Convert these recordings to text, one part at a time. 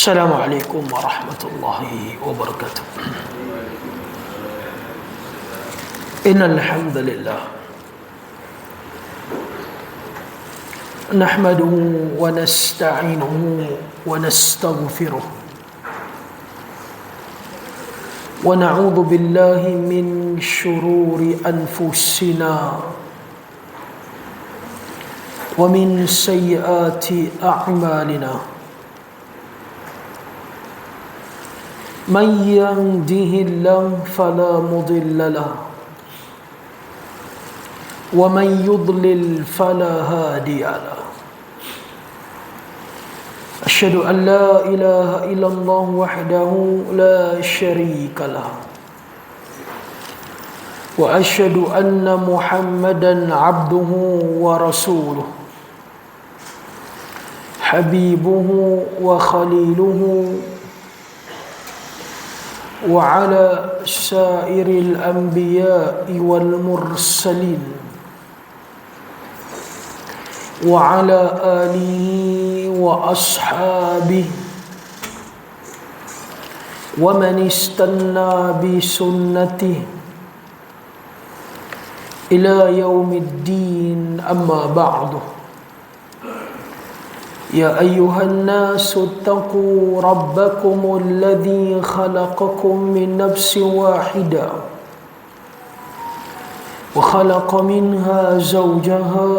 Assalamualaikum warahmatullahi wabarakatuh. Innal hamdalillah nahmaduhu wa nasta'inuhu wa nastaghfiruh wa na'udzu billahi min shururi anfusina wa min sayyiati a'malina. من يهده الله فلا مضل له ومن يضلل فلا هادي له أشهد أن لا إله إلا الله وحده لا شريك له وأشهد أن محمدا عبده ورسوله حبيبه وخليله وعلى سائر الأنبياء والمرسلين وعلى آله وأصحابه ومن استنى بسنته إلى يوم الدين أما بعد. يا أيها الناس اتقوا ربكم الذي خلقكم من نفس واحدة وخلق منها زوجها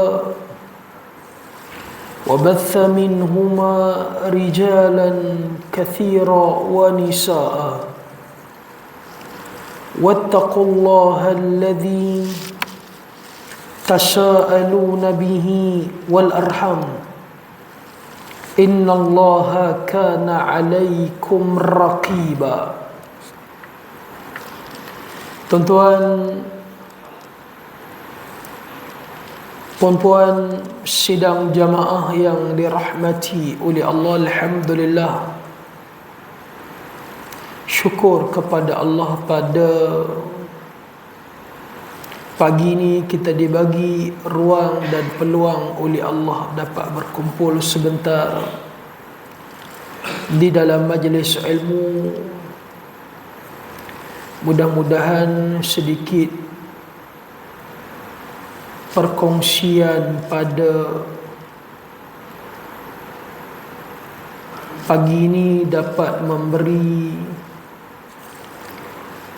وبث منهما رجالا كثيرا ونساء واتقوا الله الذي تساءلون به والأرحام إن الله كان عليكم رقيبا. Tuan-tuan, puan-puan sidang jamaah yang dirahmati oleh Allah, alhamdulillah, syukur kepada Allah pada pagi ini kita dibagi ruang dan peluang oleh Allah dapat berkumpul sebentar di dalam majlis ilmu. Mudah-mudahan sedikit perkongsian pada pagi ini dapat memberi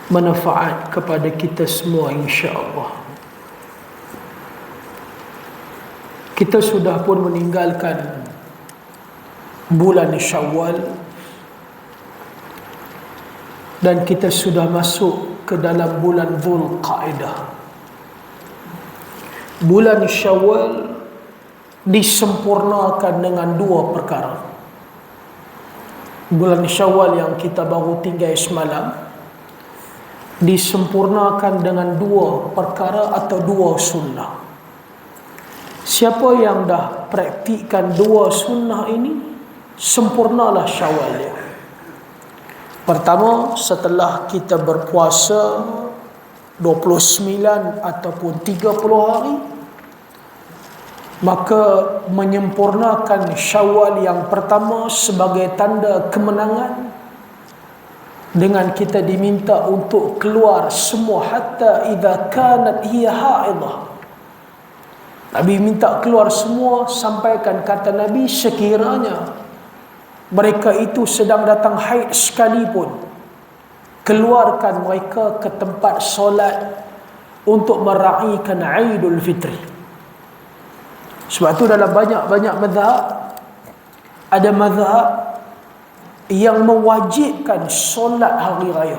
manfaat kepada kita semua, insya-Allah. Kita sudah pun meninggalkan bulan Syawal dan kita sudah masuk ke dalam bulan Dzulqa'dah. Bulan Syawal disempurnakan dengan dua perkara. Bulan Syawal yang kita baru tinggal semalam disempurnakan dengan dua perkara atau dua sunnah. Siapa yang dah praktikkan dua sunnah ini, sempurnalah Syawal dia. Pertama, setelah kita berpuasa 29 ataupun 30 hari, maka menyempurnakan Syawal yang pertama sebagai tanda kemenangan dengan kita diminta untuk keluar semua hatta idza kanat hiya haidah. Nabi minta keluar semua, sampaikan kata Nabi, sekiranya mereka itu sedang datang haid sekalipun, keluarkan mereka ke tempat solat untuk meraihkan Aidul Fitri. Sebab tu dalam banyak-banyak mazhab, ada mazhab yang mewajibkan solat hari raya,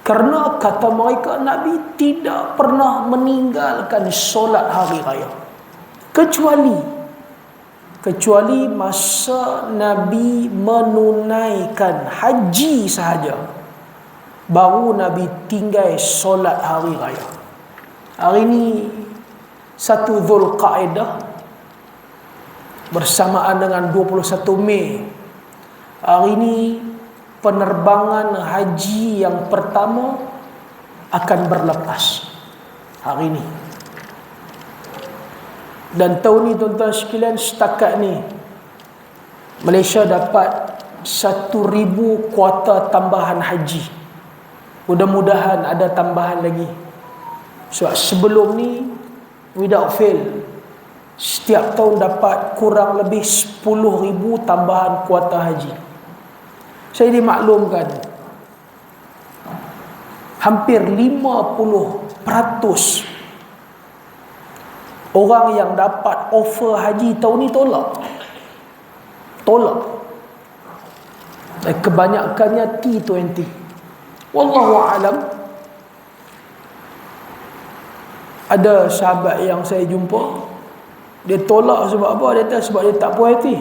kerana kata mereka Nabi tidak pernah meninggalkan solat hari raya kecuali masa Nabi menunaikan haji sahaja, baru Nabi tinggal solat hari raya. Hari ini 1 Dzulqa'dah bersamaan dengan 21 Mei. Hari ini penerbangan haji yang pertama akan berlepas hari ini. Dan tahun ni tuan-tuan sekalian, setakat ni Malaysia dapat 1,000 kuota tambahan haji. Mudah-mudahan ada tambahan lagi. Sebab sebelum ni without fail setiap tahun dapat kurang lebih 10,000 tambahan kuota haji. Saya dimaklumkan hampir 50% orang yang dapat offer haji tahun ni tolak. Kebanyakannya T20. Wallahu alam. Ada sahabat yang saya jumpa, dia tolak sebab apa? Dia kata sebab dia tak puas hati.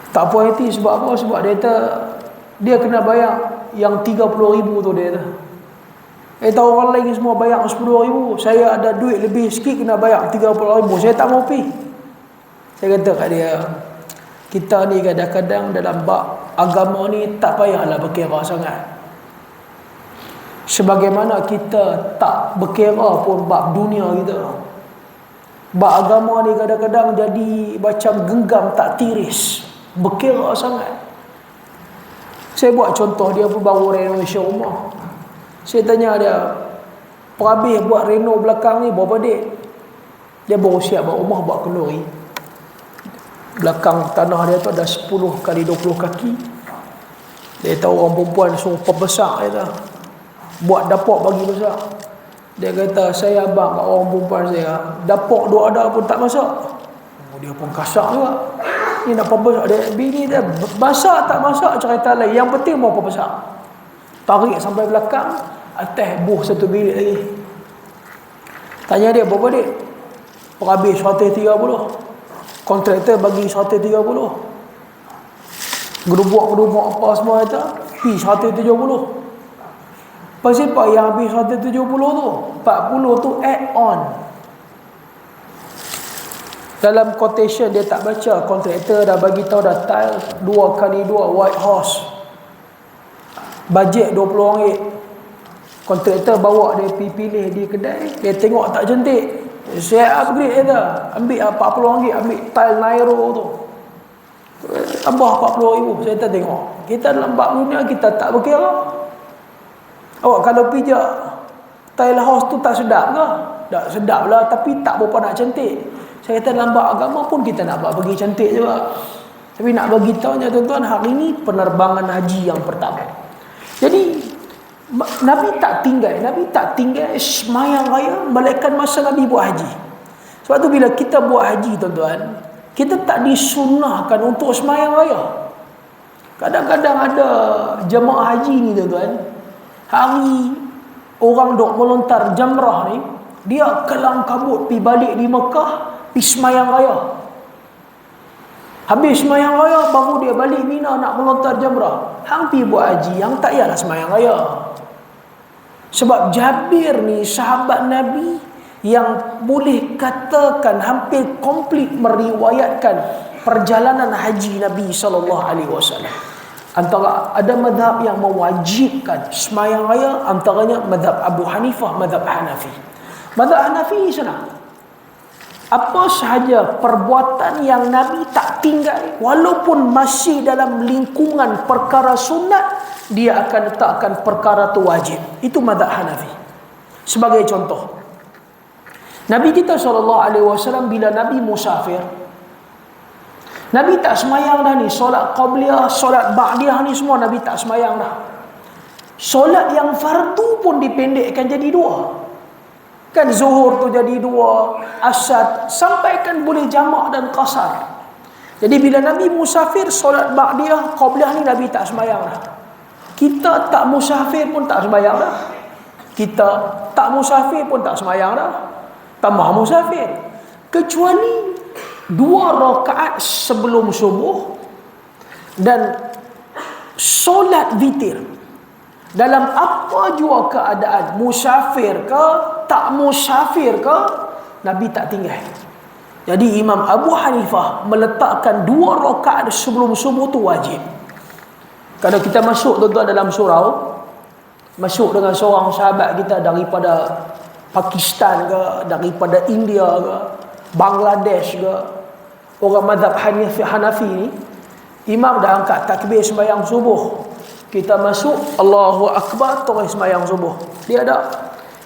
Tak puas hati sebab apa? Sebab dia kata dia kena bayar yang 30,000 tu dia kata. Tahu orang lain semua bayar 10,000, saya ada duit lebih sikit kena bayar 30,000. Saya tak mau pergi. Saya kata kat dia, kita ni kadang-kadang dalam bab agama ni tak payahlah berkira sangat. Sebagaimana kita tak berkira pun bab dunia kita. Bab agama ni kadang-kadang jadi macam genggam tak tiris, berkira sangat. Saya buat contoh, dia pun baru renovation rumah. Saya tanya dia, perhabis buat reno belakang ni berapa duit? Dia baru siap buat rumah, buat kenduri. Belakang tanah dia tu ada 10 kali 20 kaki. Dia tahu orang perempuan suruh perbesar, dia tahu. Buat dapur bagi besar. Dia kata, saya abang kat orang perempuan saya, dapur duk ada pun tak masak. Dia pun kasar juga. Ni nak perbesar. Bini dia masak tak masak cerita lain, yang penting mau perbesar. Tarik sampai belakang, atas buh satu bilik lagi. Tanya dia, berapa duit? Perhabis 130. Kontraktor bagi 130. Gerubuk apa semua itu, pi 170. Pasal apa yang habis 170 tu? 40 tu add on. Dalam quotation dia tak baca, kontraktor dah bagi tahu dah tile 2x2 white horse. Bajet RM20. Kontraktor bawa dia pergi pilih di kedai, dia tengok tak cantik. Saya upgrade dia, ambil RM40, ambil tile Nairo tu. Tambah RM40,000. Saya tak tengok. Kita dalam bab dunia kita tak berkira. Awak kalau pijak tile house tu tak sedap ke? Tak sedap lah, tapi tak berapa nak cantik. Saya kata dalam bab agama pun kita nak buat bagi cantik juga. Tapi nak bagi tahunya tuan-tuan, hari ini penerbangan haji yang pertama. Jadi Nabi tak tinggal semayang raya melainkan masa Nabi buat haji. Sebab tu bila kita buat haji tuan-tuan, kita tak disunnahkan untuk semayang raya. Kadang-kadang ada jemaah haji ni tuan-tuan, hari orang duk melontar jamrah ni, dia kelang kabut pi balik di Mekah, pi semayang raya. Habis semayang raya baru dia balik Mina nak melontar jamrah. Hang pi buat haji, hang tak payahlah semayang raya. Sebab Jabir ni sahabat Nabi yang boleh katakan hampir komplit meriwayatkan perjalanan haji Nabi SAW. Antara ada mazhab yang mewajibkan semayang raya, antaranya mazhab Abu Hanifah, mazhab Hanafi. Mazhab Hanafi ni senang. Apa sahaja perbuatan yang Nabi tak tinggal, walaupun masih dalam lingkungan perkara sunat, dia akan letakkan perkara tu wajib. Itu mazhab Hanafi. Sebagai contoh, Nabi kita SAW bila Nabi musafir, Nabi tak semayang dah ni. Solat qabliyah, solat ba'diyah ni semua Nabi tak semayang dah. Solat yang fardu pun dipendekkan jadi 2. Kan zuhur tu jadi 2, asar, sampaikan boleh jamak dan qasar. Jadi bila Nabi musafir, solat ba'diyah, qabliyah ni Nabi tak semayang dah. Kita tak musafir pun tak semayang dah. Kita tak musafir pun tak semayang dah. Tambah musafir. Kecuali 2 rakaat sebelum subuh dan solat witir. Dalam apa jua keadaan, musafir ke, tak musafir ke, Nabi tak tinggal. Jadi Imam Abu Hanifah meletakkan 2 rakaat sebelum subuh tu wajib. Kalau kita masuk tuan-tuan dalam surau, masuk dengan seorang sahabat kita daripada Pakistan ke, daripada India ke, Bangladesh ke, orang mazhab Hanafi ni, Imam dah angkat takbir sembahyang subuh. Kita masuk, Allahu Akbar, terus sembahyang subuh. Dia ada.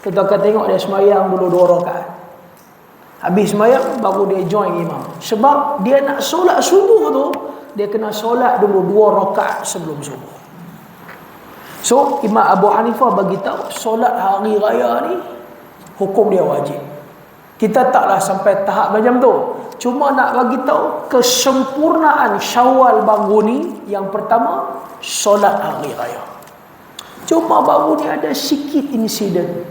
Kita akan tengok dia sembahyang dulu 2 rakaat. Habis sembahyang, baru dia join imam. Sebab dia nak solat subuh tu, dia kena solat dulu 2 rakaat sebelum subuh. So, Imam Abu Hanifah bagi tahu solat hari raya ni, hukum dia wajib. Kita taklah sampai tahap macam tu. Cuma nak bagi tahu kesempurnaan Syawal bangun ni, yang pertama solat hari raya. Cuma baru ni ada sikit insiden.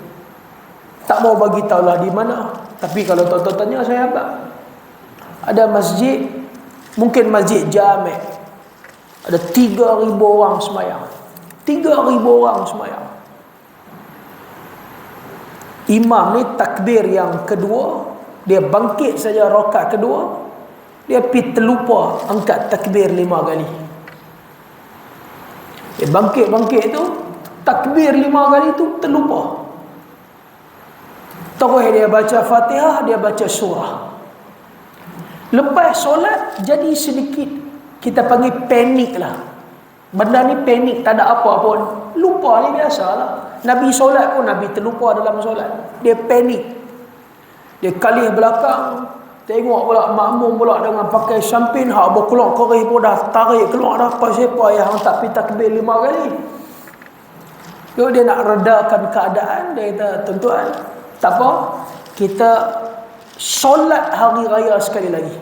Tak mau bagi tahulah di mana. Tapi kalau tuan-tuan tanya saya apa? Ada masjid, mungkin masjid Jami'. Ada 3,000 orang sembahyang. 3,000 orang sembahyang. Imam ni takbir yang kedua, dia bangkit saja rakaat kedua, dia pergi terlupa angkat takbir 5 kali. Dia bangkit tu, takbir 5 kali tu terlupa. Terus dia baca Fatihah, dia baca surah. Lepas solat, jadi sedikit, kita panggil panik lah. Benda ni panik, tak ada apa pun. Lupa ni biasalah. Nabi solat pun, Nabi terlupa dalam solat. Dia panik. Dia kalih belakang, tengok pula makmum pula dengan pakai syampin, hak berkeluar kerih pun dah tarik keluar dah. Siapa yang tak pergi takbir 5 kali. Lalu dia nak redakan keadaan, dia kata, tuan-tuan, tak apa, kita solat hari raya sekali lagi.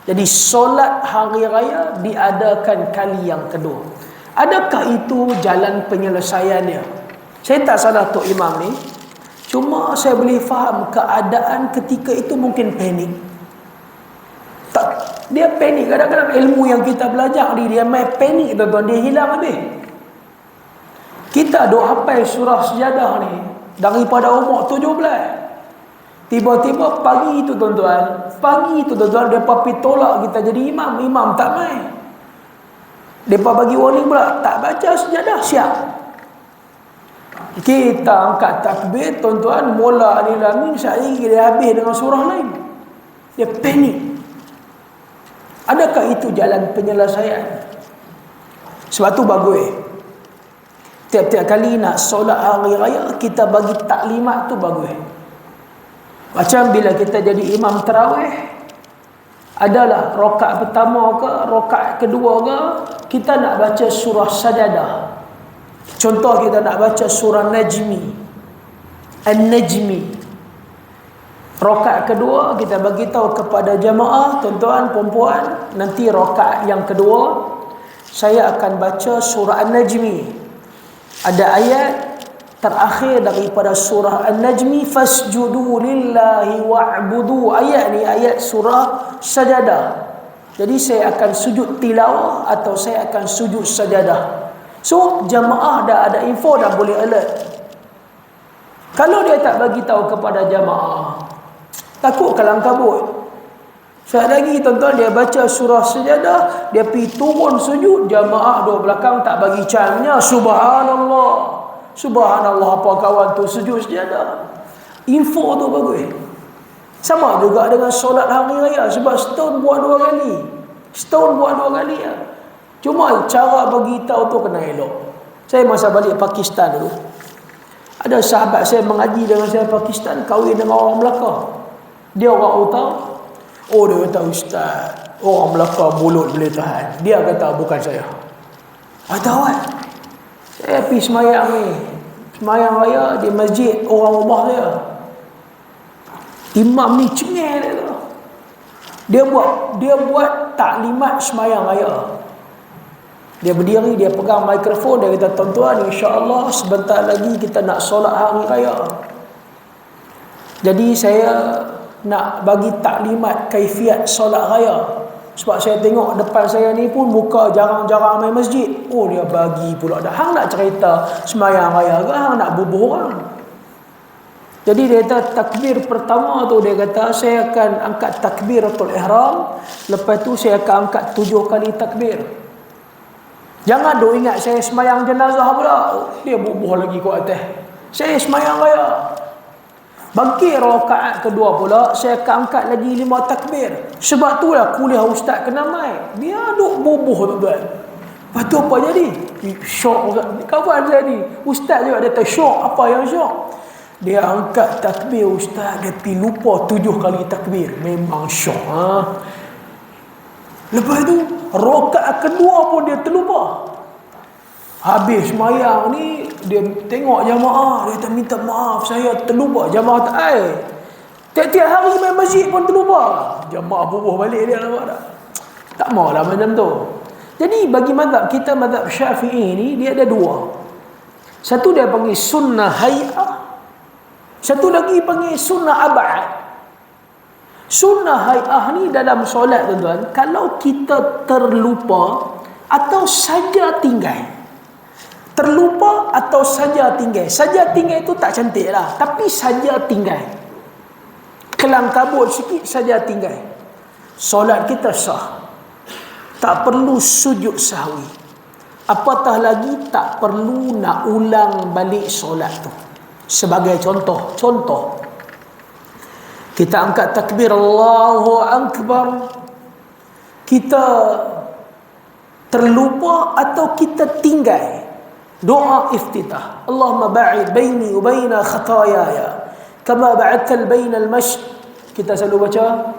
Jadi solat hari raya diadakan kali yang kedua. Adakah itu jalan penyelesaiannya? Saya tak salah Tok Imam ni. Cuma saya boleh faham keadaan ketika itu mungkin panik. Tak, dia panik. Kadang-kadang ilmu yang kita belajar ni, dia main panik tuan-tuan, dia hilang habis. Kita duk hafal surah Sajadah ni daripada umur 17. Tiba-tiba pagi itu tuan-tuan, dia pergi tolak kita jadi imam. Imam tak main. Mereka bagi warning pula, tak baca Sajadah, siap. Kita angkat takbir, tuan-tuan, mula Al-Alamin, sehari dia habis dengan surah lain. Dia panik. Adakah itu jalan penyelesaian? Sebab tu bagus. Tiap-tiap kali nak solat hari raya, kita bagi taklimat tu bagus. Macam bila kita jadi imam tarawih, adalah rakaat pertama ke, rakaat kedua ke, kita nak baca surah Sajadah. Contoh kita nak baca surah An-Najmi. Rakaat kedua kita bagi tahu kepada jemaah, tuan-tuan, puan-puan, nanti rakaat yang kedua saya akan baca surah An-Najmi. Ada ayat terakhir daripada surah An-Najmi, fasjudu lillahi wa'budu. Ayat ni ayat surah Sajadah. Jadi saya akan sujud tilawah atau saya akan sujud sajadah. So jamaah dah ada info, dah boleh alert. Kalau dia tak bagi tahu kepada jamaah, takut kalang kabut. Sekali lagi tuan-tuan, dia baca surah Sajadah, dia pergi turun sujud, jamaah dua belakang tak bagi cannya, subhanallah. Subhanallah, apa kawan tu sujud Sajadah. Info tu bagus. Sama juga dengan solat hari raya, sebab setahun buat 2 kali. Setahun buat 2 kali ya. Cuma cara bagi tahu tu kena elok. Saya masa balik Pakistan dulu, ada sahabat saya mengaji dengan saya Pakistan, kahwin dengan orang Melaka. Dia orang utara. Oh, dia kata, ustaz, orang Melaka mulut boleh tahan. Dia kata, bukan saya. Tahu kan? Saya pergi semayang ni, semayang raya di masjid orang rumah saya. Imam ni cengeng dia tu. Dia buat taklimat semayang raya. Dia berdiri, dia pegang mikrofon, dia kata, tuan-tuan, insya-Allah sebentar lagi kita nak solat hari raya. Jadi saya nak bagi taklimat kaifiat solat raya. Sebab saya tengok depan saya ni pun muka jarang-jarang main masjid. Oh, dia bagi pula dah. Hang nak cerita semayang raya ke hang nak bubuh orang? Jadi dia kata takbir pertama tu, dia kata saya akan angkat takbiratul ihram, lepas tu saya akan angkat 7 kali takbir. Jangan duk ingat saya semayang jenazah pula. Dia bubuh lagi ke atas. Saya semayang raya. Bangkit rakaat kedua pula, saya akan angkat lagi 5 takbir. Sebab itulah kuliah ustaz kena mai. Dia duk bubuh tuan-tuan. Lepas tu apa jadi? Syok ustaz. Kawan saya ni, ustaz juga dia tersyok. Apa yang syok? Dia angkat takbir ustaz, dia pergi lupa 7 kali takbir. Memang syok. Lepas tu rakaat kedua pun dia terlupa. Habis semayang ni, dia tengok jamaah, dia minta maaf, saya terlupa. Jamaah tak air. Tiap-tiap hari main masjid pun terlupa. Jamaah bubuh balik dia, nampak tak? Tak maulah macam tu. Jadi bagi mazhab kita, mazhab Syafi'i ni, dia ada 2. Satu dia panggil sunnah hay'ah. Satu lagi panggil sunnah ab'ad. Sunnah hay'ah ni dalam solat tuan-tuan, kalau kita terlupa atau saja tinggal. Terlupa atau saja tinggal. Saja tinggal itu tak cantik lah. Tapi saja tinggal. Kelang kabut sikit saja tinggal. Solat kita sah. Tak perlu sujud sahwi. Apatah lagi tak perlu nak ulang balik solat tu. Sebagai contoh. Kita angkat takbir Allahu Akbar. Kita terlupa atau kita tinggal doa iftitah. Allahumma ba'id baini wa baina khataayaya kama ba'adtal bainal masyriq. Kita selalu baca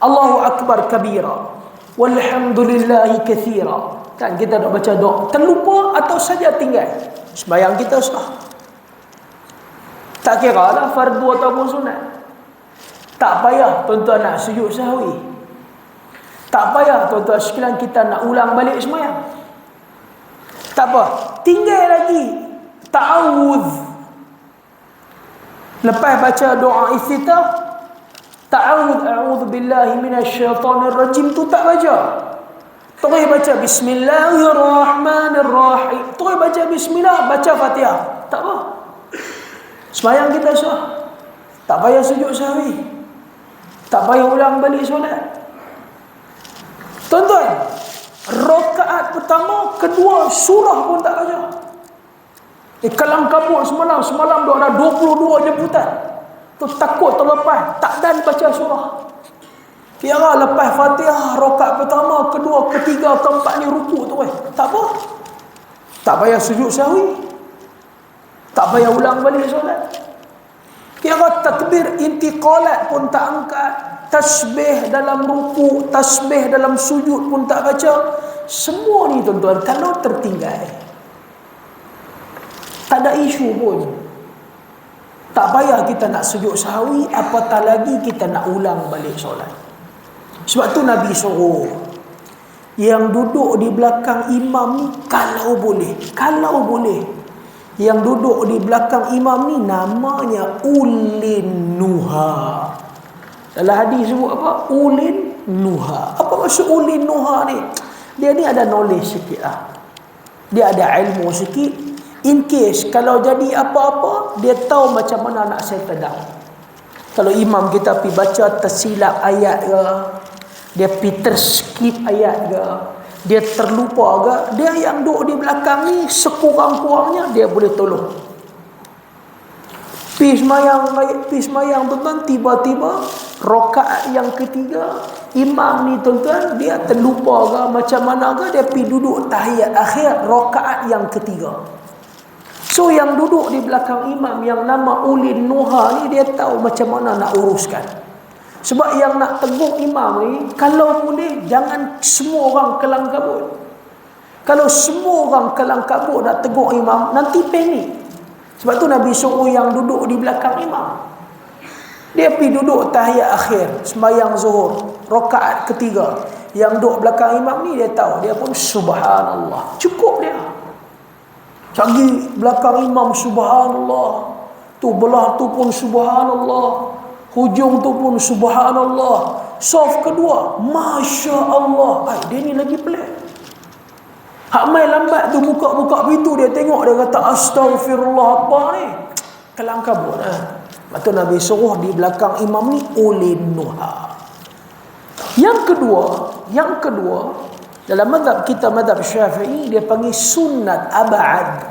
Allahu akbar kabira walhamdulillahi katsira. Kan kita nak baca doa. Terlupa atau saja tinggal, sembahyang kita sah. Tak kira lah fardu ataupun sunat. Tak payah tuan-tuan nak sujud sahwi. Tak payah tuan-tuan sekalian kita nak ulang balik sembahyang. Tak apa, tinggal lagi ta'awudz. Lepas baca doa iftitah, ta'awudz, a'udzu billahi minasyaitonir rajim tu tak baca. Terus baca bismillahirrahmanirrahim. Terus baca bismillah, baca Fatihah. Tak apa. Sembahyang kita sah. Tak payah sujud sahwi. Tak payah ulang balik solat. Tuan-tuan, rakaat pertama, kedua, surah pun tak baca. Kelang kabut semalam dah ada 22 jemputan. Tu takut terlepas, tak dan baca surah. Kira lepas Fatihah, rakaat pertama, kedua, ketiga, keempat ni ruku tu tak apa. Tak payah sujud sahwi. Tak payah ulang balik solat. Kira takbir intiqalat pun tak angkat. Tasbih dalam ruku, tasbih dalam sujud pun tak baca. Semua ni tuan-tuan, kalau tertinggal, tak ada isu pun. Tak payah kita nak sujud sahwi, apatah lagi kita nak ulang balik solat. Sebab tu Nabi suruh yang duduk di belakang imam ni, kalau boleh, yang duduk di belakang imam ni namanya ulin nuha. Dalam hadis sebut apa? Ulin nuha. Apa maksud ulin nuha ni? Dia ni ada knowledge sikit lah. Dia ada ilmu sikit. In case kalau jadi apa-apa, dia tahu macam mana nak settle down. Kalau imam kita pergi baca tersilap ayat ke, dia pergi terskip ayat ke, dia terlupa ke, dia yang duduk di belakang ni sekurang-kurangnya dia boleh tolong. Pergi semayang tuan-tuan, tiba-tiba rakaat yang ketiga, imam ni tuan-tuan, dia terlupa ke macam mana ke, dia pergi duduk tahiyat akhir rakaat yang ketiga. So yang duduk di belakang imam yang nama ulin nuha ni, dia tahu macam mana nak uruskan. Sebab yang nak tegur imam ni, kalau boleh jangan semua orang kelang kabut. Kalau semua orang kelang kabut nak tegur imam, nanti panik. Sebab tu Nabi suruh yang duduk di belakang imam, dia pergi duduk tahiyat akhir sembahyang zuhur rakaat ketiga. Yang duduk belakang imam ni, dia tahu, dia pun subhanallah, cukup dia. Lagi belakang imam subhanallah, tu belah tu pun subhanallah, hujung tu pun subhanallah, saf kedua masya Allah. Dia ni lagi pelik. Hak mai lambat tu buka-buka pintu, dia tengok, dia kata astaghfirullah, apa ni? Kelang kabut lah. Lepas tu Nabi suruh di belakang imam ni ulin nuha. Yang kedua dalam mazhab kita, mazhab Syafi'i, dia panggil sunnat ab'ad.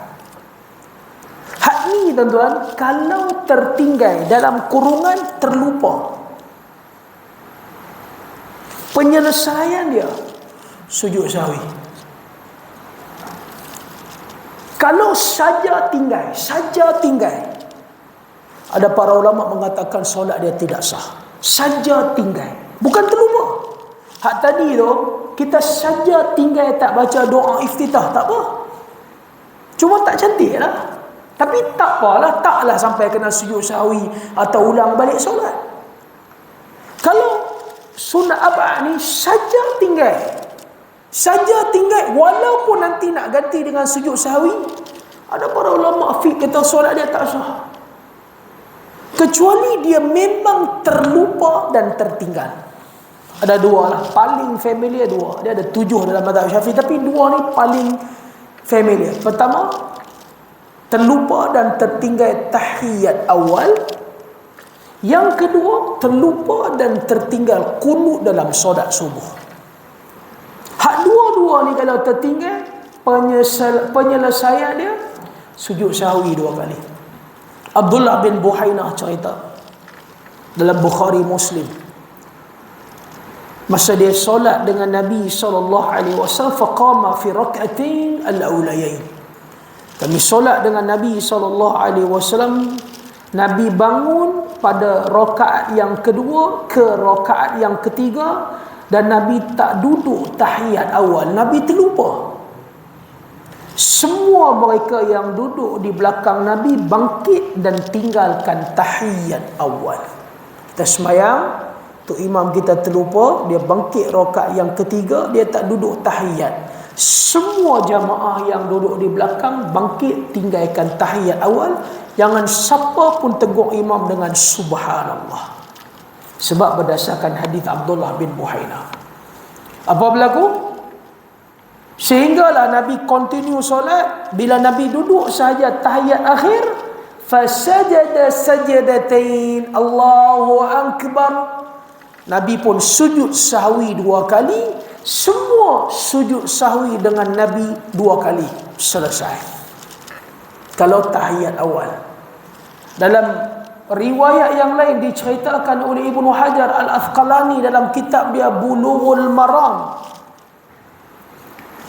Hak ni tuan-tuan, kalau tertinggal dalam kurungan, terlupa, penyelesaian dia sujud sahwi. Kalau saja tinggal, ada para ulama mengatakan solat dia tidak sah. Saja tinggal, bukan terlupa. Hak tadi tu, kita saja tinggal tak baca doa iftitah, tak apa. Cuma tak cantik lah. Tapi tak apalah, taklah sampai kena sujud sahwi atau ulang balik solat. Kalau sunat abad ni saja tinggal, walaupun nanti nak ganti dengan sujud sahwi, ada para ulama fiqh kata solat dia tak sah, kecuali dia memang terlupa dan tertinggal. Ada dua lah, paling familiar dua. Dia ada 7 dalam mazhab Syafi'i, tapi 2 ni paling familiar. Pertama, terlupa dan tertinggal tahiyat awal. Yang kedua, terlupa dan tertinggal qunut dalam solat subuh. Hak dua-dua ni kalau tertinggal, penyelesaian dia sujud sahwi 2 kali. Abdullah bin Buhainah cerita dalam Bukhari Muslim, masa dia solat dengan Nabi SAW, faqama fi rak'atain al-awlayain. Kami solat dengan Nabi SAW, Nabi bangun pada rakaat yang kedua ke rakaat yang ketiga, dan Nabi tak duduk tahiyat awal. Nabi terlupa. Semua mereka yang duduk di belakang Nabi bangkit dan tinggalkan tahiyat awal. Kita semayang, tu imam kita terlupa, dia bangkit rakaat yang ketiga, dia tak duduk tahiyat. Semua jamaah yang duduk di belakang bangkit tinggalkan tahiyat awal. Jangan siapa pun tegur imam dengan subhanallah. Sebab berdasarkan hadis Abdullah bin Buhainah. Apa berlaku? Sehinggalah Nabi continue solat. Bila Nabi duduk sahaja tahiyat akhir, fasajada sajadatain, Allahu akbar. Nabi pun sujud sahwi 2 kali. Semua sujud sahwi dengan Nabi 2 kali. Selesai. Kalau tahiyat awal. Dalam riwayat yang lain diceritakan oleh Ibnu Hajar Al-Asqalani dalam kitab dia Bulughul Maram.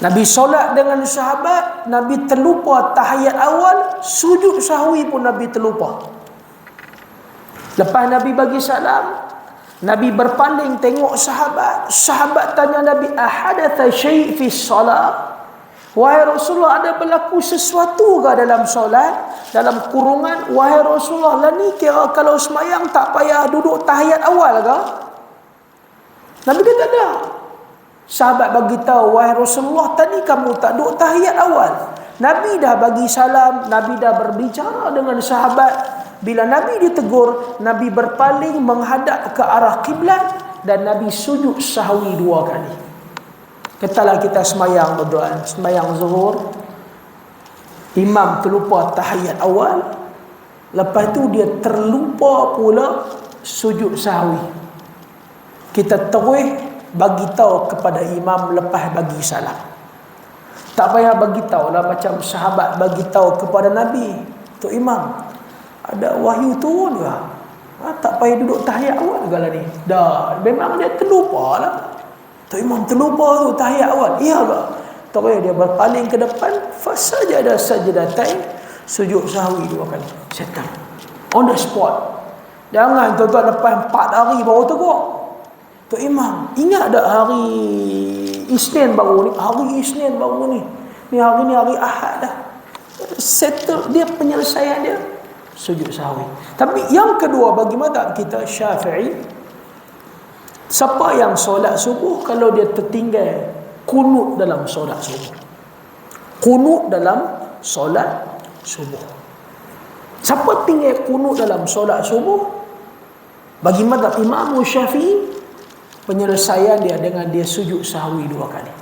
Nabi solat dengan sahabat, Nabi terlupa tahiyat awal, sujud sahwi pun Nabi terlupa. Lepas Nabi bagi salam, Nabi berpaling tengok sahabat. Sahabat tanya Nabi, ahadatha syai' fi salat? Wahai Rasulullah, ada berlaku sesuatu ke dalam solat, dalam kurungan? Wahai Rasulullah, lah ni kira kalau semayang tak payah duduk tahiyat awal ke? Nabi kata ada. Sahabat bagi tahu, wahai Rasulullah, tadi kamu tak duduk tahiyat awal. Nabi dah bagi salam, Nabi dah berbicara dengan sahabat. Bila Nabi ditegur, Nabi berpaling menghadap ke arah kiblat dan Nabi sujud sahwi 2 kali. Katalah kita semayang berdoa, semayang zuhur, imam terlupa tahiyat awal, lepas tu dia terlupa pula sujud sahwi. Kita terus bagi tahu kepada imam lepas bagi salam. Tak payah bagi tahu lah macam sahabat bagi tahu kepada Nabi, tu imam, ada wahyu turun ke? Tak payah duduk tahiyat awal ke lah ni? Dah, memang dia terlupa lah. Tu imam terlupa tu tahiyat awal. Iya ke? Tak payah, dia berpaling ke depan, fasajada sajdatain, sujud sahwi 2 kali. Settle. On the spot. Jangan tuan-tuan lepas 4 hari baru tegur. Tu imam, ingat tak hari Isnin baru ni? Hari Isnin baru ni. Ni hari ni hari Ahad dah. Settle dia, penyelesaian dia sujud sahwi. Tapi yang kedua bagi mazhab kita Syafi'i, siapa yang solat subuh kalau dia tertinggal qunut dalam solat subuh. Qunut dalam solat subuh. Siapa tinggal qunut dalam solat subuh, bagi mazhab Imam Syafi'i, penyelesaian dia dengan dia sujud sahwi 2 kali.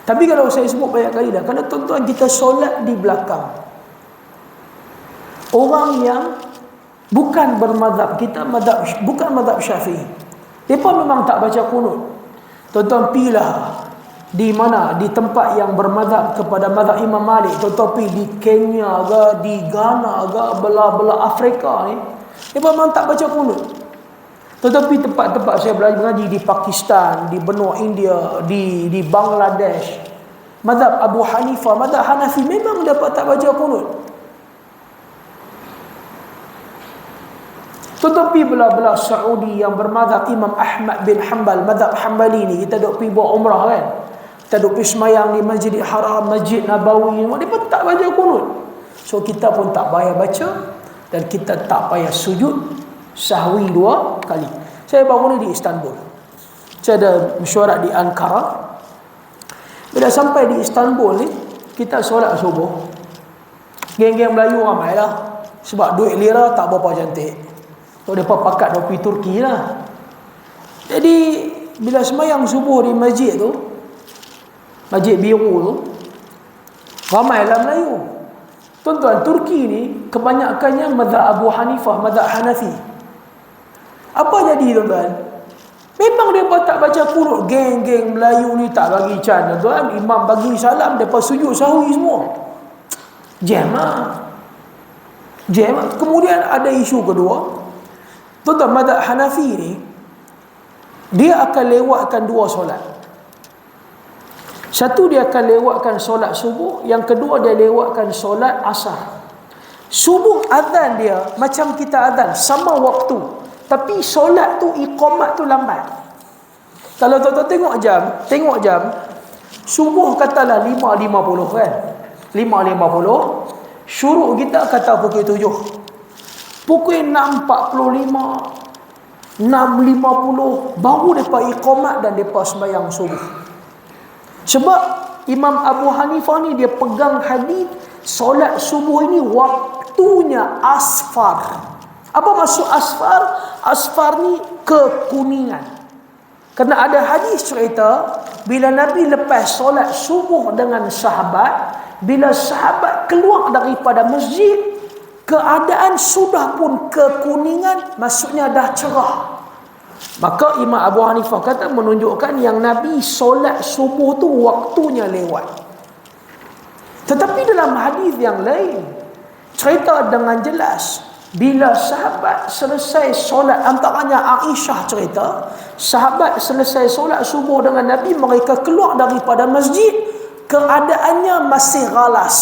Tapi kalau saya sebut banyak kali dah, kalau tuan-tuan kita solat di belakang orang yang bukan bermazhab kita, bukan mazhab Syafi'i, mereka memang tak baca qunut. Tuan-tuan pilah di mana? Di tempat yang bermadzhab kepada mazhab Imam Malik, tetapi di Kenya ke, di Ghana ke, belah-belah Afrika ni, dia memang tak baca kunut. Tetapi tempat-tempat saya belajar mengaji di Pakistan, di benua India, di Bangladesh, mazhab Abu Hanifah, mazhab Hanafi memang dapat tak baca kunut. Tetapi belah-belah Saudi yang bermazhab Imam Ahmad bin Hanbal, mazhab Hanbali ni, kita duk pergi buat umrah kan, kita duk pergi semayang di Masjidil Haram, Masjid Nabawi, dia pun tak baca kunut. So kita pun tak payah baca, dan kita tak payah sujud sahwi 2 kali. Saya baru ni di Istanbul, saya ada mesyuarat di Ankara. Bila sampai di Istanbul ni, kita solat subuh, geng-geng Melayu ramai lah, sebab duit lira tak berapa cantik. So mereka pakat dia pergi Turki lah. Jadi bila semayang subuh di masjid tu, Masjid Biru tu, ramailah Melayu. Tuan-tuan, Turki ni kebanyakannya mazhab Abu Hanifah, mazhab Hanafi. Apa jadi tuan-tuan? Memang mereka tak baca kunut. Geng-geng Melayu ni tak bagi can, tuan. Imam bagi salam, mereka sujud sahwi semua. Jam lah. Jam. Kemudian ada isu kedua. Tuan-tuan, mazhab Hanafi ni, dia akan lewatkan 2 solat. Satu, dia akan lewatkan solat subuh. Yang kedua, dia lewatkan solat asar. Subuh azan dia macam kita azan, sama waktu. Tapi solat tu, iqamat tu lambat. Kalau tuan-tuan tengok jam, subuh katalah 5.50 kan. 5.50, syuruk kita kata pukul 7. Pukul 6.45, 6.50 baru mereka iqamat dan mereka sembahyang subuh. Sebab Imam Abu Hanifah ni dia pegang hadis solat subuh ini waktunya asfar. Apa maksud asfar? Asfar ni kekuningan. Kerana ada hadis cerita bila Nabi lepas solat subuh dengan sahabat, bila sahabat keluar daripada masjid, keadaan sudah pun kekuningan, maksudnya dah cerah. Maka Imam Abu Hanifah kata menunjukkan yang Nabi solat subuh tu waktunya lewat. Tetapi dalam hadis yang lain cerita dengan jelas, bila sahabat selesai solat, antaranya Aisyah cerita, sahabat selesai solat subuh dengan Nabi, mereka keluar daripada masjid, keadaannya masih ghalas.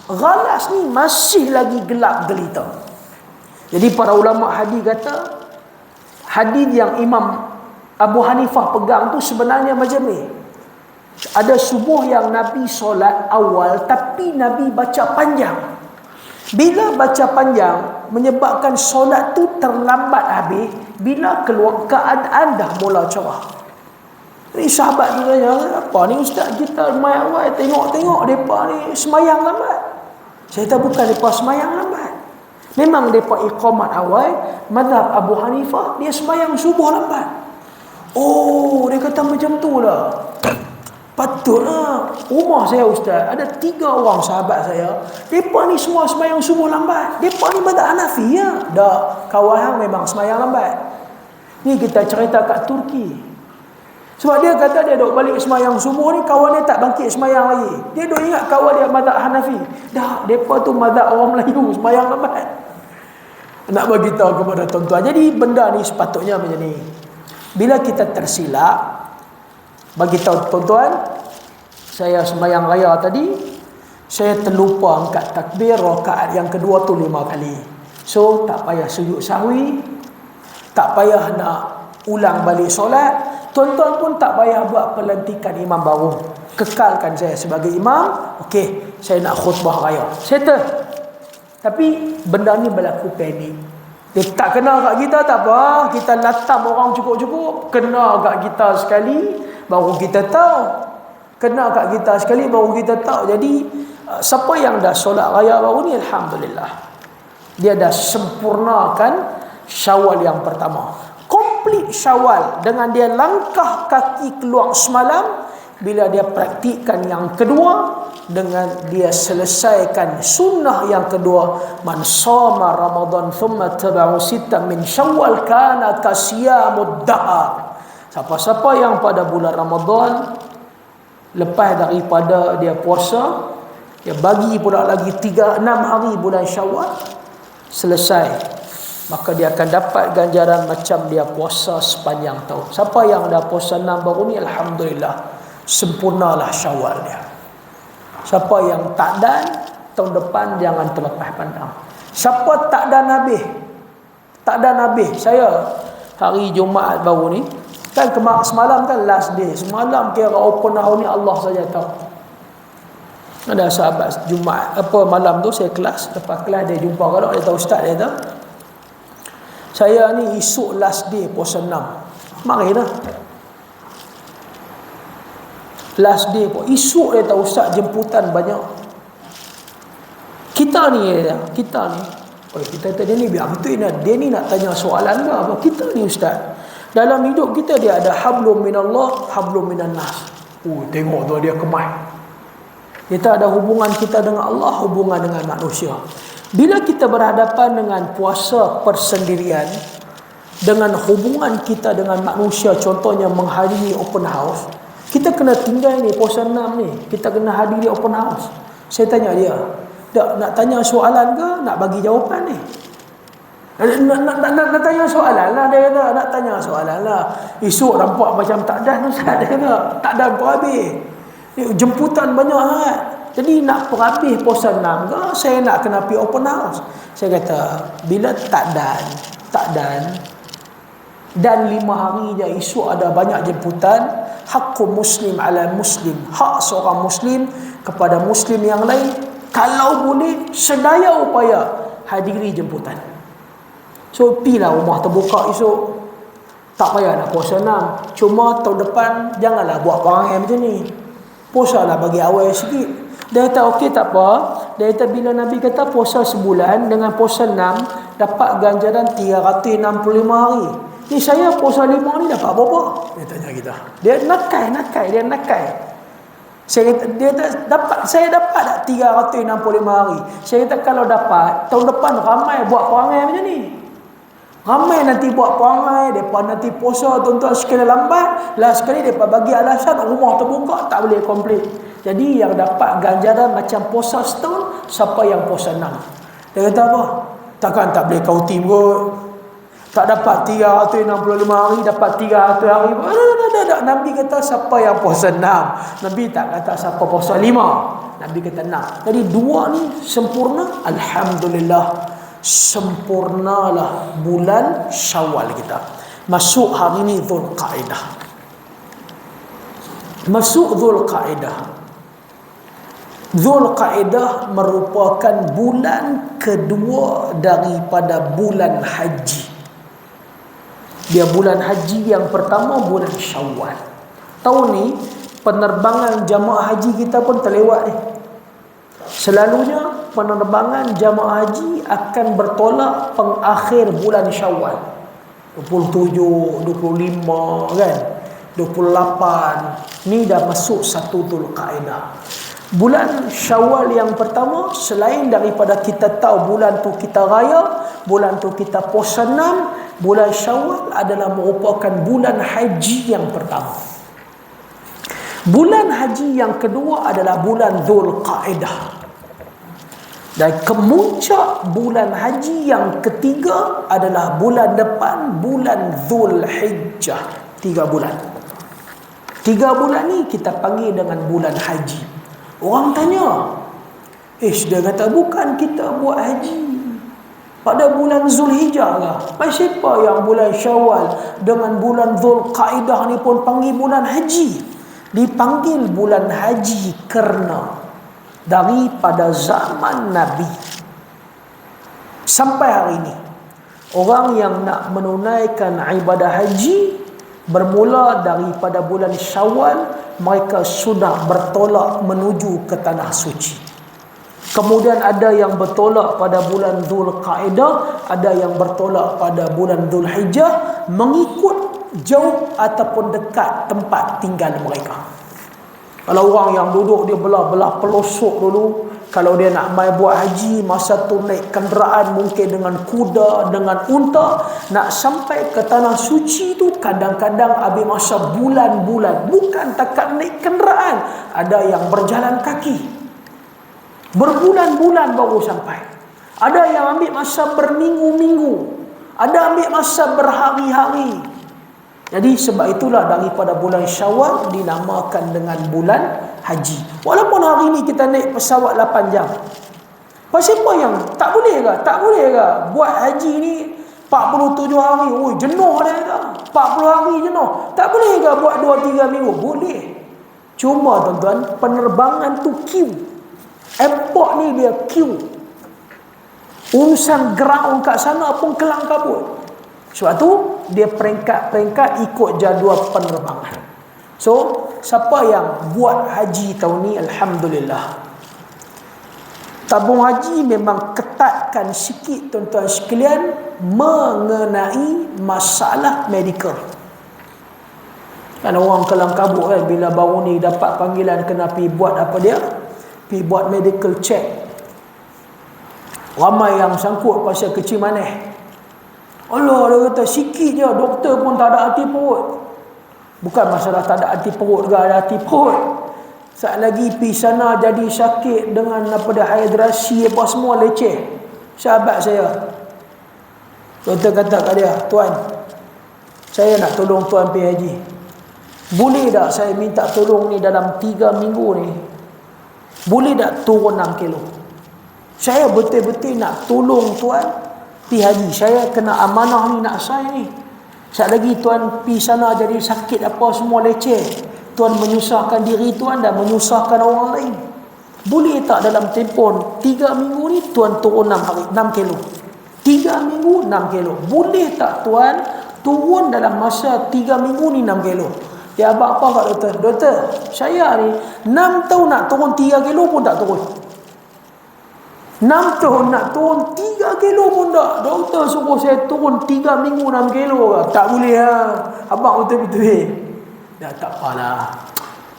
Ghalas ni masih lagi gelap gelita. Jadi para ulama hadis kata, hadis yang Imam Abu Hanifah pegang tu sebenarnya macam ni. Ada subuh yang Nabi solat awal, tapi Nabi baca panjang. Bila baca panjang, menyebabkan solat tu terlambat habis. Bila keluar, keadaan dah mula cerah. Ni sahabat tu tanya, apa ni ustaz, kita mai awal tengok-tengok mereka ni semayang lambat. Saya tahu bukan mereka semayang lambat. Memang mereka iqamat awal. Mazhab Abu Hanifah, dia semayang subuh lambat. Oh, dia kata macam tu lah. Patutlah. Rumah saya ustaz, ada 3 orang sahabat saya, mereka ni semua semayang subuh lambat. Mereka ni mazhab Hanafi ya. Dah, kawan hang memang semayang lambat. Ni kita cerita kat Turki. Sebab dia kata dia duk balik semayang subuh ni, kawan dia tak bangkit semayang lagi. Dia duk ingat kawan dia mazhab Hanafi. Dah, mereka tu mazhab orang Melayu semayang lambat. Nak bagi tahu kepada tuan-tuan. Jadi benda ni sepatutnya macam ni. Bila kita tersilap, bagi tahu tuan-tuan, saya semayang raya tadi, saya terlupa angkat takbir rakaat yang kedua tu 5 kali. So tak payah sujud sahwi, tak payah nak ulang balik solat. Tuan-tuan pun tak payah buat pelantikan imam baru. Kekalkan saya sebagai imam. Okey, saya nak khutbah raya. Settle. Tapi benda ni berlaku panik. Dia tak kenal kat kita, tak apa. Kita latam orang cukup-cukup. Kenal kat kita sekali, baru kita tahu. Kenal kat kita sekali, baru kita tahu. Jadi, siapa yang dah solat raya baru ni, alhamdulillah, dia dah sempurnakan Syawal yang pertama. Komplit Syawal dengan dia langkah kaki keluar semalam. Bila dia praktikkan yang kedua, dengan dia selesaikan sunnah yang kedua, man shoma Ramadan thumma tabi'u sittan min Syawal kana kasiyamud dahar. Siapa-siapa yang pada bulan Ramadan Lepas daripada dia puasa, dia bagi pula lagi 6 hari bulan Syawal, selesai, maka dia akan dapat ganjaran macam dia puasa sepanjang tahun. Siapa yang dah puasa 6 baru ni, alhamdulillah, sempurnalah Syawal dia. Siapa yang tak dan, tahun depan jangan terlepas pandang. Siapa tak dan habis, saya hari Jumaat baru ni, kan semalam kan last day, semalam kira open house ni Allah saja tahu. Ada sahabat Jumaat malam tu saya kelas, lepas kelas dia jumpa kalau dia tahu ustaz, dia kata, saya ni esok last day puasa 6. Mari dah. Last day pun esok, dia tahu ustaz jemputan banyak. Kita ni kita ni biar betul dia ni nak tanya soalan ke apa? Kita ni ustaz, dalam hidup kita dia ada hablum minallah, hablum minan nas. Tengok tu dia kemas. Kita ada hubungan kita dengan Allah, hubungan dengan manusia. Bila kita berhadapan dengan puasa persendirian, dengan hubungan kita dengan manusia, contohnya menghadiri open house, kita kena tinggal ni puasa 6 ni, kita kena hadiri open house. Saya tanya dia, nak tanya soalan ke nak bagi jawapan ni? Nak tanya soalan lah, dia kata. Nak tanya soalan lah. Esok nampak macam tak dan ustaz, dia kata. Tak dan perhabis. Jemputan banyak sangat. Jadi nak perhabis puasa 6 ke, saya nak kena pergi open house. Saya kata, bila tak dan 5 hari je, esok ada banyak jemputan, haqqu muslim ala muslim, hak seorang muslim kepada muslim yang lain, kalau boleh sedaya upaya hadiri jemputan. So pilah rumah terbuka esok, tak payah nak puasa 6. Cuma tahun depan janganlah buat perangai macam ni, puasalah bagi awal sikit. Dia kata okey tak apa. Dia kata bila Nabi kata puasa sebulan dengan puasa 6 dapat ganjaran 365 hari, ni saya puasa 5 ni dapat berapa? Dia tanya kita. Dia nakai. Saya kata, saya dapat tak 365 hari? Saya kata kalau dapat, tahun depan ramai buat perangai macam ni. Ramai nanti buat perangai, mereka nanti puasa tuan-tuan sekali lambat, last sekali mereka bagi alasan rumah terbuka tak boleh komplit. Jadi yang dapat ganjaran macam puasa setahun, siapa yang puasa 6. Dia kata apa? Takkan tak boleh kau tim kot. Tak dapat 365 hari, dapat 300 hari. Nabi kata siapa yang puasa 6. Nabi tak kata siapa puasa 5. Nabi kata 6. Jadi 2 ni sempurna. Alhamdulillah, sempurnalah bulan Syawal kita. Masuk hari ni Zulqa'dah. Masuk Zulqa'dah. Zulqa'dah merupakan bulan kedua daripada bulan haji. Dia bulan haji yang pertama bulan Syawal. Tahun ni penerbangan jamaah haji kita pun terlewat ni. Selalunya penerbangan jamaah haji akan bertolak pengakhir bulan Syawal, 27, 25 kan, 28. Ni dah masuk 1 Zulqa'dah. Bulan Syawal yang pertama, selain daripada kita tahu bulan tu kita raya, bulan tu kita puasa 6, bulan Syawal adalah merupakan bulan haji yang pertama. Bulan haji yang kedua adalah bulan Zulqa'dah. Dan kemuncak bulan haji yang ketiga adalah bulan depan, bulan Zulhijjah. 3 bulan. 3 bulan ni kita panggil dengan bulan haji. Orang tanya, dia kata bukan kita buat haji pada bulan Zulhijjah lah. Siapa yang bulan Syawal dengan bulan Zulqa'dah ni pun panggil bulan haji? Dipanggil bulan haji kerana daripada zaman Nabi sampai hari ini, orang yang nak menunaikan ibadah haji bermula daripada bulan Syawal, mereka sudah bertolak menuju ke tanah suci. Kemudian ada yang bertolak pada bulan Zulqa'dah, ada yang bertolak pada bulan Zulhijjah, mengikut jauh ataupun dekat tempat tinggal mereka. Kalau orang yang duduk dia belah-belah pelosok dulu, Kalau dia nak mai buat haji, masa tu naik kenderaan mungkin dengan kuda, dengan unta. Nak sampai ke tanah suci tu kadang-kadang habis masa bulan-bulan. Bukan takat naik kenderaan, ada yang berjalan kaki. Berbulan-bulan baru sampai. Ada yang ambil masa berminggu-minggu. Ada ambil masa berhari-hari. Jadi sebab itulah daripada bulan Syawal dinamakan dengan bulan haji. Walaupun hari ni kita naik pesawat 8 jam. Pasal apa yang tak boleh ke? Tak boleh ke? Buat haji ni 47 hari. Oh, jenuh dah ke? 40 hari jenuh. Tak boleh ke buat 2-3 minggu? Boleh. Cuma tuan-tuan, penerbangan tu queue. Airport ni dia queue. Urusan ground kat sana pun kelang kabut. Sebab tu dia peringkat-peringkat ikut jadual penerbangan. So, siapa yang buat haji tahun ni, alhamdulillah. Tabung haji memang ketatkan sikit tuan-tuan sekalian mengenai masalah medical. Kan orang kelang kabut kan bila baru ni dapat panggilan kena pergi buat apa dia? Pergi buat medical check. Ramai yang sangkut pasal kecil manis. Allah, dia kata sikit je, doktor pun tak ada hati perut. Bukan masalah tak ada hati perut ke, ada hati perut. Saat lagi pergi sana jadi sakit dengan apa dah, hidrasi apa semua leceh. Sahabat saya, doktor kata kat dia, tuan, saya nak tolong tuan pergi haji. Boleh tak saya minta tolong ni dalam 3 minggu ni? Boleh tak turun 6 kilo? Saya betul-betul nak tolong tuan pergi haji. Saya kena amanah ni nak saya ni. Saat lagi tuan pergi sana jadi sakit apa semua leceh. Tuan menyusahkan diri tuan dan menyusahkan orang lain. Boleh tak dalam tempoh 3 minggu ni tuan turun 6 kilo? 3 minggu 6 kilo. Boleh tak tuan turun dalam masa 3 minggu ni 6 kilo? Dia abang apa kat doktor? Doktor, saya ni 6 tahun nak turun 3 kilo pun tak turun. 6 tahun nak turun 3 kilo pun tak. Doktor suruh saya turun 3 minggu 6 kilo ke? Tak boleh lah. Abang betul-betul. Dah tak apalah.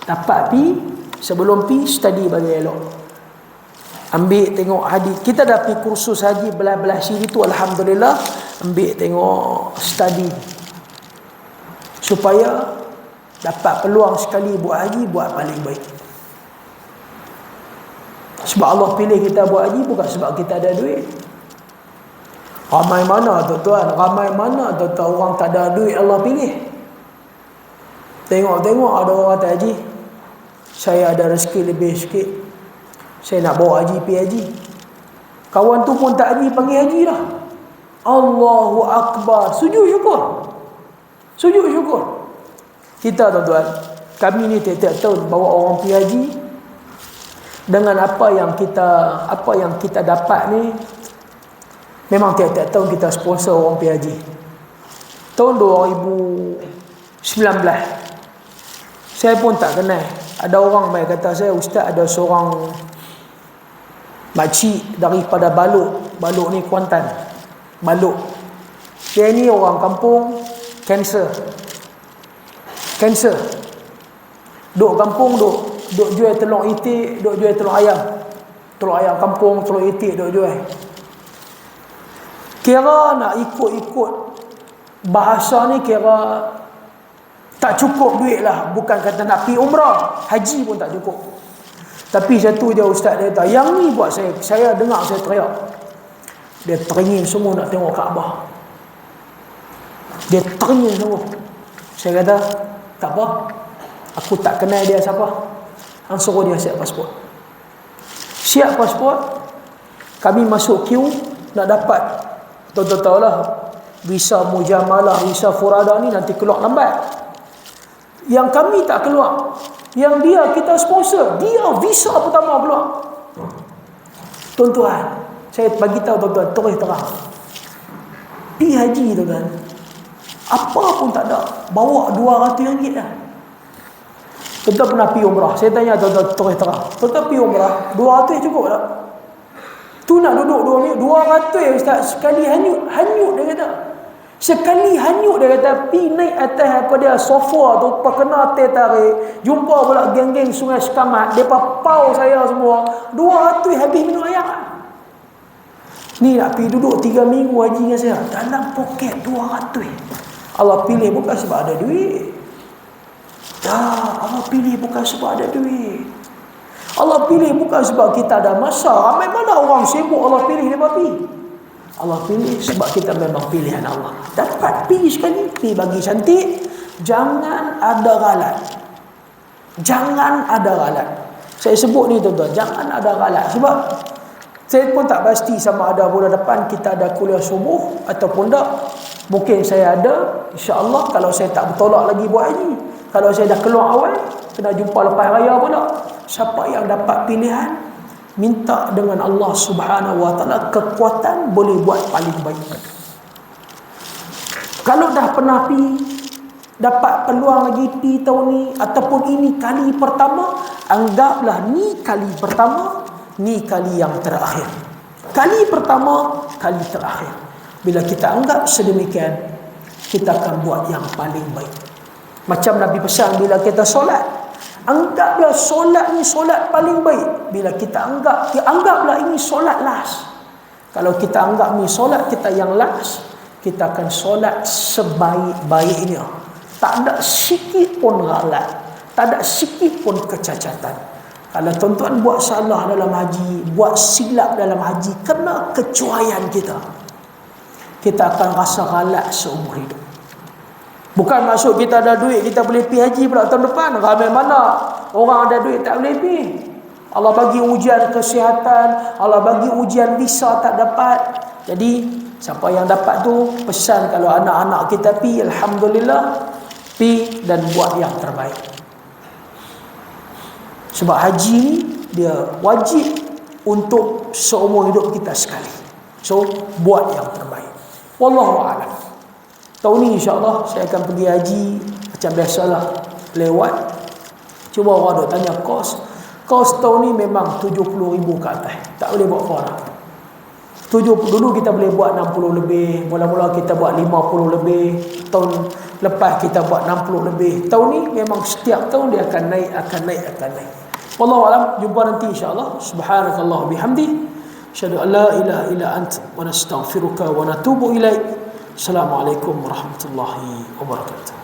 Dapat pi, sebelum pi study bagi elok. Ambil tengok hadis. Kita dah pi kursus haji belah-belah sini tu, alhamdulillah. Ambil tengok study. Supaya dapat peluang sekali buat haji, buat paling baik. Sebab Allah pilih kita buat haji bukan sebab kita ada duit. Ramai mana tuan-tuan, ramai mana tuan-tuan orang tak ada duit Allah pilih. Tengok-tengok ada orang tak haji. Saya ada rezeki lebih sikit, saya nak bawa haji pergi haji. Kawan tu pun tak haji, panggil haji dah. Allahu Akbar. Sujud syukur. Sujud syukur. Kita tuan-tuan, kami ni tiap-tiap tahun bawa orang pergi haji. Dengan apa yang kita dapat ni, memang tiap-tiap tahun kita sponsor orang pergi haji. Tahun 2019 saya pun tak kenal. Ada orang mai kata saya, ustaz ada seorang makcik daripada Balok ni Kuantan. Balok. Dia ni orang kampung kanser. Duk kampung duk jual telur itik, duk jual telur ayam. Telur ayam kampung, telur itik duk jual. Kira nak ikut-ikut bahasa ni, kira tak cukup duit lah. Bukan kata nak pergi umrah, haji pun tak cukup. Tapi satu je ustaz dia kata, yang ni buat saya dengar saya teriak. Dia teringin semua nak tengok Kaabah. Dia teringin semua. Saya kata, tak apa, aku tak kenal dia siapa. Hang suruh dia siap pasport. Siap pasport, kami masuk queue nak dapat. Tuan-tuan tahulah, visa mujamalah, visa furada ni nanti keluar lambat. Yang kami tak keluar. Yang dia kita sponsor, dia visa pertama keluar. Tuan-tuan, saya bagi tahu tuan-tuan, terus terang. Pergi haji tuan-tuan, apa pun tak ada, bawa RM200 dah. Tuan-tuan pernah pergi umrah. Saya tanya tuan-tuan terus terang, tuan-tuan pergi umrah, RM200 cukup tak? Tu nak duduk 2 minit, RM200 ustaz, sekali hanyut dia kata. Sekali hanyut dia kata, pi naik atas apa dia sofa tu, kena teh tarik, jumpa pula geng-geng Sungai Sekamat, depa pau saya semua. 200 habis minum air. Ni nak pergi duduk 3 minggu haji dengan saya, dalam poket 200. Allah pilih bukan sebab ada duit. Allah pilih bukan sebab ada duit. Allah pilih bukan sebab kita ada masa. Ramai mana orang sibuk Allah pilih dia pergi. Allah pilih sebab kita memang pilihan Allah. Dapat pergi sekali, pergi bagi cantik. Jangan ada galat. Jangan ada galat. Saya sebut ni tuan-tuan, jangan ada galat. Sebab saya pun tak pasti sama ada bulan depan kita ada kuliah subuh ataupun tak. Mungkin saya ada, insya-Allah. Kalau saya tak bertolak lagi buat haji, kalau saya dah keluar awal, kena jumpa lepas raya pula. Siapa yang dapat pilihan, minta dengan Allah Subhanahu wa taala kekuatan boleh buat paling baik. Kalau dah pernah pi, dapat peluang lagi pi tahun ni ataupun ini kali pertama, anggaplah ni kali pertama, ni kali yang terakhir. Kali pertama, kali terakhir. Bila kita anggap sedemikian, kita akan buat yang paling baik. Macam Nabi pesan bila kita solat, anggaplah solat ni solat paling baik. Bila kita anggaplah ini solat last. Kalau kita anggap ni solat kita yang last, kita akan solat sebaik-baiknya. Tak ada sikit pun ghalat, tak ada sikit pun kecacatan. Kalau tuan-tuan buat salah dalam haji, buat silap dalam haji, kena kecuaian kita, kita akan rasa ghalat seumur hidup. Bukan maksud kita ada duit kita boleh pergi haji pula tahun depan. Ramai mana orang ada duit tak boleh pergi. Allah bagi ujian kesihatan, Allah bagi ujian visa tak dapat. Jadi siapa yang dapat tu, pesan kalau anak-anak kita pergi, alhamdulillah, pergi dan buat yang terbaik. Sebab haji ni dia wajib untuk seumur hidup kita sekali. So buat yang terbaik. Wallahu a'lam. Tahun ni insya-Allah saya akan pergi haji macam biasalah, lewat. Cuba orang duk tanya kos. Kos tahun ni memang 70,000 ke atas. Tak boleh buat kurang. 70 dulu kita boleh buat 60 lebih, mula-mula kita buat 50 lebih, tahun lepas kita buat 60 lebih. Tahun ni memang setiap tahun dia akan naik. Wallahu a'lam. Jumpa nanti insya-Allah. Subhanakallah bihamdi, asyhadu an la ilaha illa anta wa nastaghfiruka wa natubu ilaik. Assalamualaikum warahmatullahi wabarakatuh.